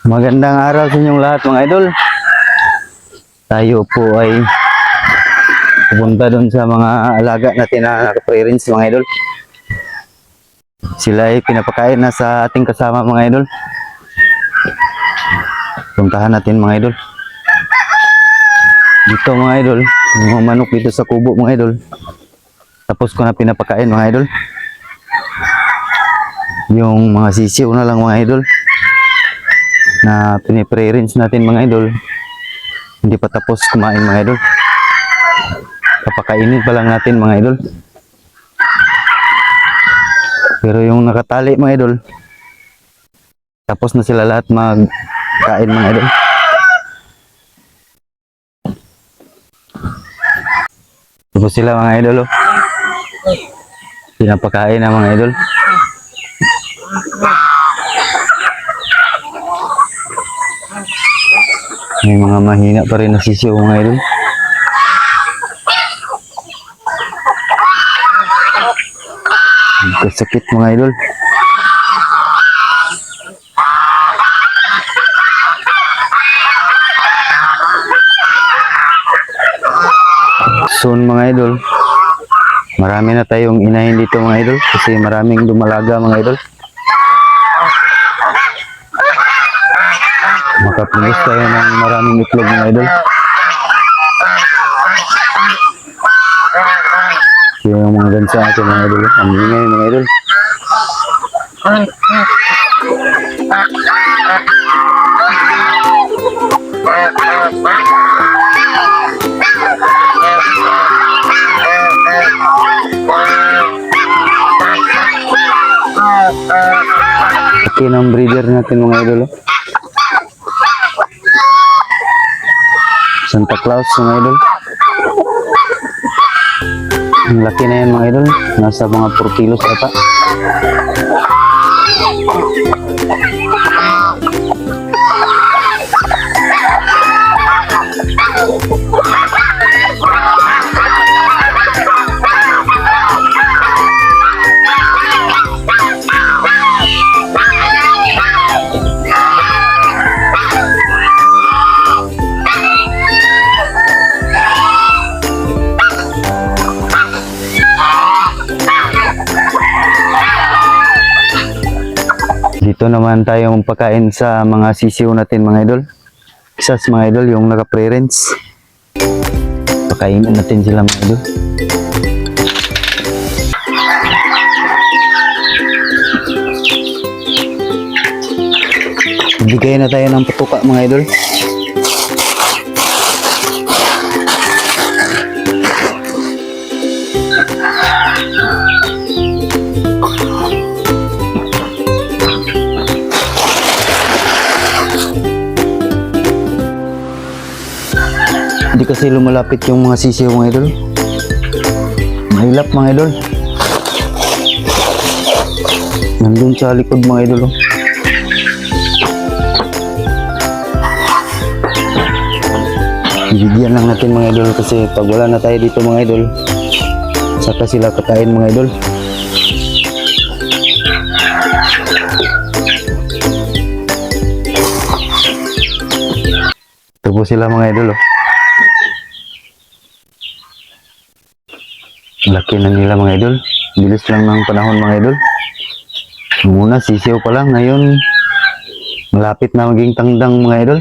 Magandang araw sa inyong lahat mga idol. Tayo po ay pupunta doon sa mga alaga natin na naka-pre-range mga idol. Sila ay pinapakain na sa ating kasama mga idol. Puntahan natin mga idol. Dito mga idol, yung mga manok dito sa kubo mga idol. Tapos ko na pinapakain mga idol. Yung mga sisiw na lang mga idol na pinipre-rinse natin mga idol, hindi pa tapos kumain mga idol. Papakainin pa lang natin mga idol. Pero yung nakatali mga idol, tapos na sila lahat magkain mga idol. Tapos sila mga idol oh. Pinapakain na mga idol. May mga mahina pa rin na sisiw mga idol. Sakit mga idol. Soon mga idol, marami na tayong inahin dito mga idol kasi maraming dumalaga mga idol. Makapulis tayo ng maraming itlog mga idol. Yung mga gansa natin mga idol. Ang ingay mga idol. Laki ng breeder natin mga idol. Santa Claus mga idol. Ang laki na yan mga idol. Nasa mga 4 kilos ata. Dito naman tayo magpakain sa mga sisiw natin mga idol. Isas mga idol yung naka-pre-rinse. Pakainin natin sila mga idol. Bigay na tayo ng patuka mga idol. Hindi kasi lumalapit yung mga sisiw mga idol. Mahilap mga idol. Nandun sa likod mga idol. Bibigyan lang natin mga idol kasi pag wala na tayo dito mga idol, saka sila kakain mga idol. Ito po sila mga idol oh. Laki na nila mga idol. Bilis lang ng panahon mga idol. Muna sisiw pa lang, ngayon malapit na maging tangdang mga idol.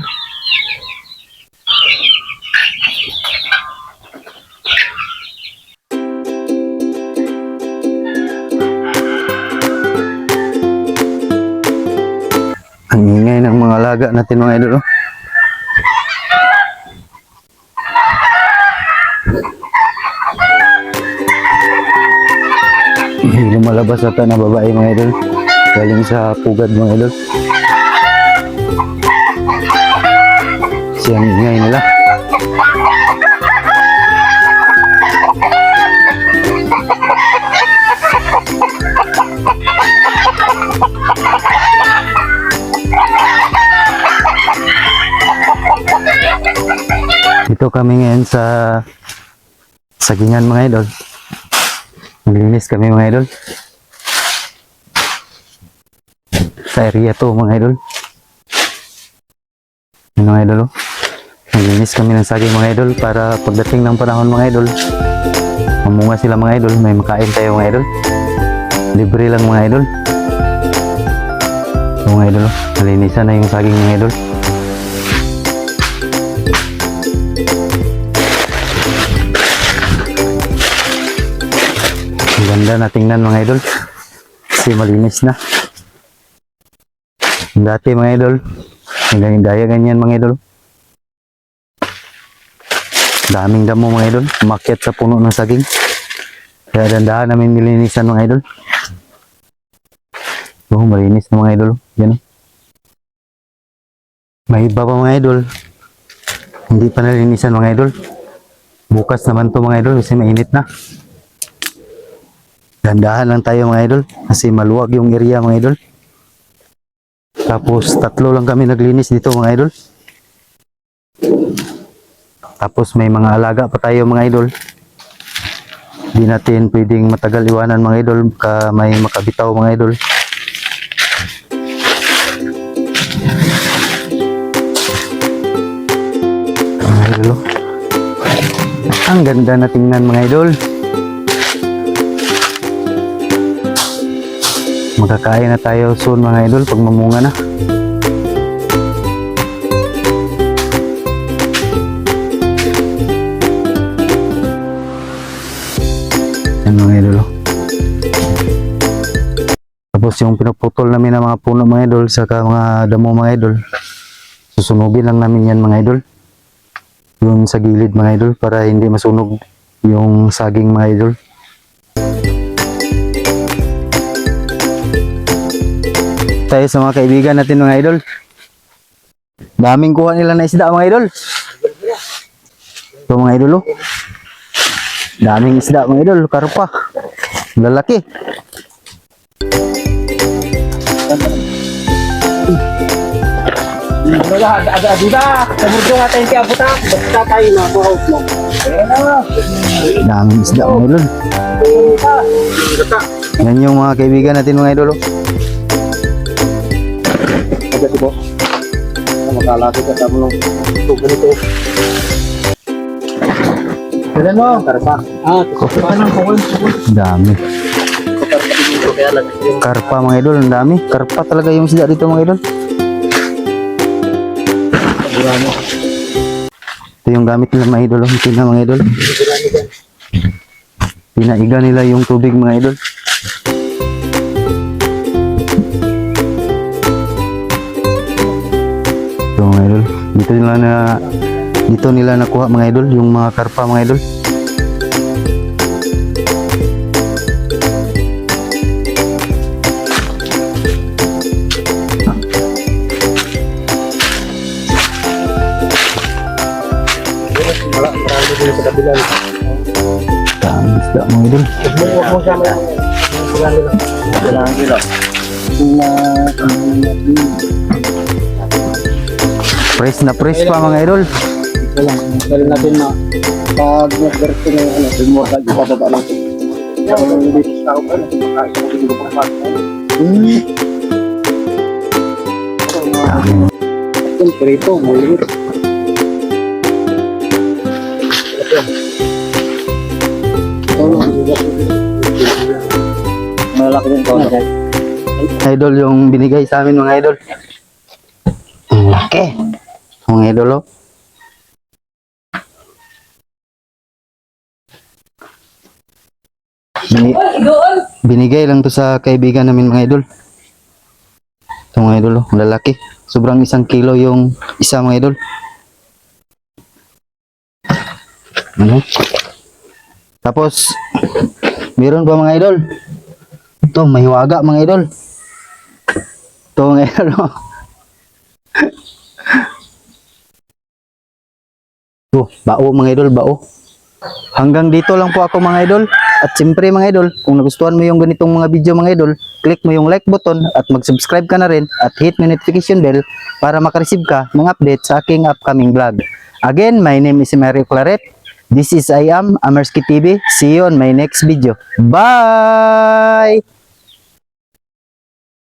Ang ingay ng mga alaga natin mga idol oh. Lumalabas ata na babae mga idol galing sa pugad mga idol. Siyang ingay nila. Dito kami ngayon sa sagingan mga idol. Maglinis kami mga idol. Sa area to mga idol. Yun, mga idol, oh. Naglinis kami ng saging mga idol para pagdating ng panahon mga idol, mamunga sila mga idol, may makain tayo mga idol. Libre lang mga idol. So mga idol, oh, nalinisan na yung saging mga idol. Ang ganda na tingnan mga idol kasi malinis na. Dati mga idol, hanggang daya ganyan mga idol. Daming damo mga idol, umakyat sa puno ng saging. Kaya dandahan namin nilinisan mga idol. Oh, malinis na mga idol. Yan. May iba pa mga idol. Hindi pa nalinisan mga idol. Bukas naman to mga idol kasi mainit na. Dandahan lang tayo mga idol kasi maluwag yung area mga idol. Tapos 3 lang kami naglinis dito mga idol. Tapos may mga alaga pa tayo mga idol. Hindi natin pwedeng matagal iwanan mga idol ka may makabitaw mga idol. Mga idol, oh. Ang ganda na tingnan mga idol. Magkakain na tayo soon mga idol pag mamunga na. Yan mga idol, oh. Tapos yung pinuputol namin ng mga puno mga idol saka mga damo mga idol, susunugin lang namin yan mga idol. Yung sa gilid mga idol para hindi masunog yung saging mga idol. Tayo sa mga kaibigan natin mga idol. Daming kuha nila na isda mga idol. Ito mga idol, oh. Daming isda mga idol, karpa. Lalaki. Ada kemudian natin kaya buta, basta tayo na buhaw mo. Daming isda mga idol. Yan yung mga kaibigan natin mga idol, oh. Agad ito. Makalaki ka sa mga tubo nito. Kailan mo? Karpa. Dami. Karpa mga idol, ang dami. Karpa talaga yung isda dito mga idol. Ito yung gamit nila mga idol, oh. Tingnan mga idol. Pinaiga nila yung tubig mga idol. Ito mga idol. Dito nila nakuha mga idol, yung mga karpa mga idol. Marami din sa kabilang. Dami isda mga idol. Huwag mo sama lang. Marami lang. Fresh na fresh pa mga idol. Ito lang. Dali natin na pag nag-birthday ng ano, immortal, ibababa natin. Kaya kung hindi sa ako, makain ko hindi ko pang Dami. Siyempre ito, maliit. Malaki din ko. Idol yung binigay sa amin mga idol. Ang laki. Mga idol, oh. Binigay lang to sa kaibigan namin mga idol. Ito mga idol, oh. Ang lalaki. Sobrang 1 kilo yung isa mga idol. Ano? Tapos, meron pa mga idol. Ito, may hiwaga mga idol. Ito mga idol, oh. Ito, bao mga idol, bao. Hanggang dito lang po ako mga idol. At siyempre mga idol, kung nagustuhan mo yung ganitong mga video mga idol, click mo yung like button at mag-subscribe ka na rin at hit mo notification bell para makareceive ka ng update sa aking upcoming vlog. Again, my name is Mario Claret. This is I am Amersky TV. See you on my next video. Bye!